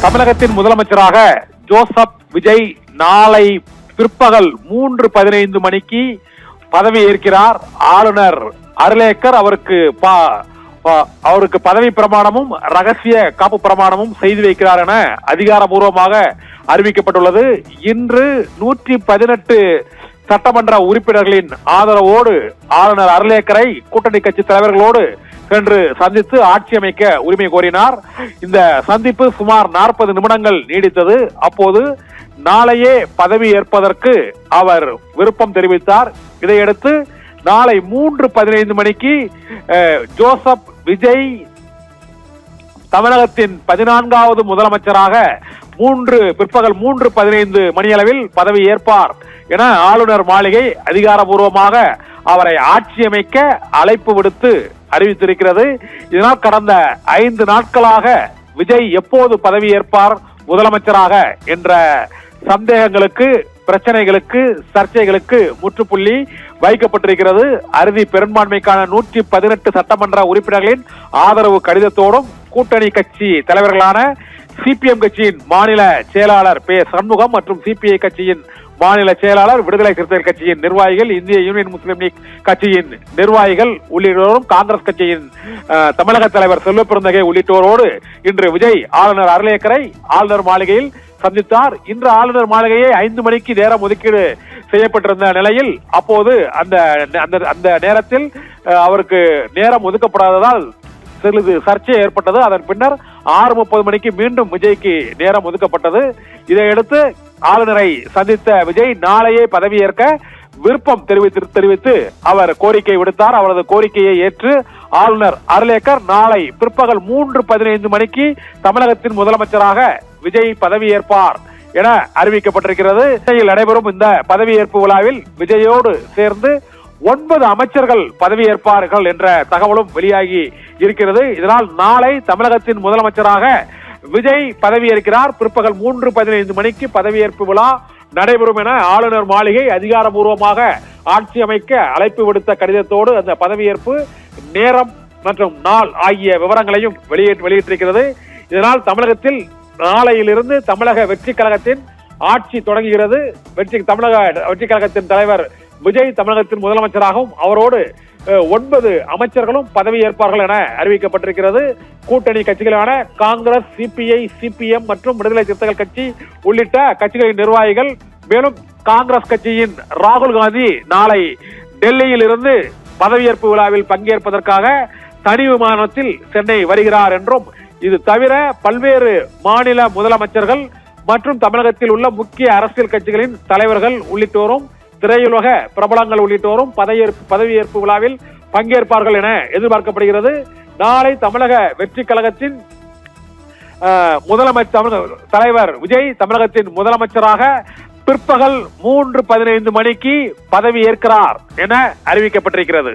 தமிழகத்தின் முதலமைச்சராக ஜோசப் விஜய் நாளை பிற்பகல் 3:15 மணிக்கு பதவி ஏற்கிறார். ஆளுநர் அர்லேக்கர் அவருக்கு பதவி பிரமாணமும் ரகசிய காப்பு பிரமாணமும் செய்து வைக்கிறார் என அதிகாரபூர்வமாக அறிவிக்கப்பட்டுள்ளது. இன்று 118 சட்டமன்ற உறுப்பினர்களின் ஆதரவோடு ஆளுநர் அர்லேக்கரை கூட்டணி கட்சி தலைவர்களோடு சென்று சந்தித்து ஆட்சி அமைக்க உரிமை கோரினார். இந்த சந்திப்பு சுமார் 40 நிமிடங்கள் நீடித்தது. அப்போது நாளையே பதவி ஏற்பதற்கு அவர் விருப்பம் தெரிவித்தார். இதையடுத்து நாளை 3:15 மணிக்கு ஜோசப் விஜய் தமிழகத்தின் 14வது முதலமைச்சராக பிற்பகல் 3:15 மணியளவில் பதவி ஏற்பார் என ஆளுநர் மாளிகை அதிகாரபூர்வமாக அவரை ஆட்சி அமைக்க அழைப்பு விடுத்து அறிவித்திருக்கிறது. இதனால் கடந்த 5 நாட்களாக விஜய் எப்போது பதவி ஏற்பார் முதலமைச்சராக என்ற சந்தேகங்களுக்கு, பிரச்சனைகளுக்கு, சர்ச்சைகளுக்கு முற்றுப்புள்ளி வைக்கப்பட்டிருக்கிறது. அறுதி பெரும்பான்மைக்கான 118 சட்டமன்ற உறுப்பினர்களின் ஆதரவு கடிதத்தோடும் கூட்டணி கட்சி தலைவர்களான சிபிஎம் கட்சியின் மாநில செயலாளர் பே சண்முகம் மற்றும் சிபிஐ கட்சியின் மாநில செயலாளர், விடுதலை சிறுத்தைகள் கட்சியின் நிர்வாகிகள், இந்திய யூனியன் முஸ்லீம் லீக் கட்சியின் நிர்வாகிகள் உள்ளிட்டோரும், காங்கிரஸ் கட்சியின் தமிழக தலைவர் செல்வ பெருந்தகை உள்ளிட்டோரோடு இன்று விஜய் ஆளுநர் அர்லேக்கரை ஆளுநர் மாளிகையில் சந்தித்தார். இன்று ஆளுநர் மாளிகையை 5 மணிக்கு நேரம் ஒதுக்கீடு செய்யப்பட்டிருந்த நிலையில் அப்போது அந்த நேரத்தில் அவருக்கு நேரம் ஒதுக்கப்படாததால் சிறிது சர்ச்சை ஏற்பட்டது. அதன் பின்னர் 6:30 மணிக்கு மீண்டும் விஜய்க்கு நேரம் ஒதுக்கப்பட்டது. இதையடுத்து ஆளுநரை சந்தித்த விஜய் நாளையே பதவியேற்க விருப்பம் தெரிவித்து அவர் கோரிக்கை விடுத்தார். அவரது கோரிக்கையை ஏற்று ஆளுநர் அர்லேக்கர் நாளை பிற்பகல் 3:15 மணிக்கு தமிழகத்தின் முதலமைச்சராக விஜய் பதவியேற்பார் என அறிவிக்கப்பட்டிருக்கிறது. நடைபெறும் இந்த பதவியேற்பு விழாவில் விஜயோடு சேர்ந்து 9 அமைச்சர்கள் பதவியேற்பார்கள் என்ற தகவலும் வெளியாகி இருக்கிறது. இதனால் நாளை தமிழகத்தின் முதலமைச்சராக விஜய் பதவியேற்கிறார். பிற்பகல் 3:15 மணிக்கு பதவியேற்பு விழா நடைபெறும் என ஆளுநர் மாளிகை அதிகாரபூர்வமாக ஆட்சி அமைக்க அழைப்பு விடுத்த கடிதத்தோடு அந்த பதவியேற்பு நேரம் மற்றும் நாள் ஆகிய விவரங்களையும் வெளியிட்டிருக்கிறது. இதனால் தமிழகத்தில் நாளையிலிருந்து தமிழக வெற்றி கழகத்தின் ஆட்சி தொடங்குகிறது. தமிழக வெற்றி கழகத்தின் தலைவர் விஜய் தமிழகத்தின் முதலமைச்சராகவும் அவரோடு 9 அமைச்சர்களும் பதவி ஏற்பார்கள் என அறிவிக்கப்பட்டிருக்கிறது. கூட்டணி கட்சிகளான காங்கிரஸ், சிபிஐ, சிபிஎம் மற்றும் விடுதலை சிறுத்தைகள் கட்சி உள்ளிட்ட கட்சிகளின் நிர்வாகிகள், மேலும் காங்கிரஸ் கட்சியின் ராகுல் காந்தி நாளை டெல்லியில் இருந்து பதவியேற்பு விழாவில் பங்கேற்பதற்காக தனி விமானத்தில் சென்னை வருகிறார் என்றும், இது தவிர பல்வேறு மாநில முதலமைச்சர்கள் மற்றும் தமிழகத்தில் உள்ள முக்கிய அரசியல் கட்சிகளின் தலைவர்கள் உள்ளிட்டோரும், திரையுலக பிரபலங்கள் உள்ளிட்டோரும் பதவியேற்பு விழாவில் பங்கேற்பார்கள் என எதிர்பார்க்கப்படுகிறது. நாளை தமிழக வெற்றி கழகத்தின் தலைவர் விஜய் தமிழகத்தின் முதலமைச்சராக பிற்பகல் 3:15 மணிக்கு பதவி ஏற்கிறார் என அறிவிக்கப்பட்டிருக்கிறது.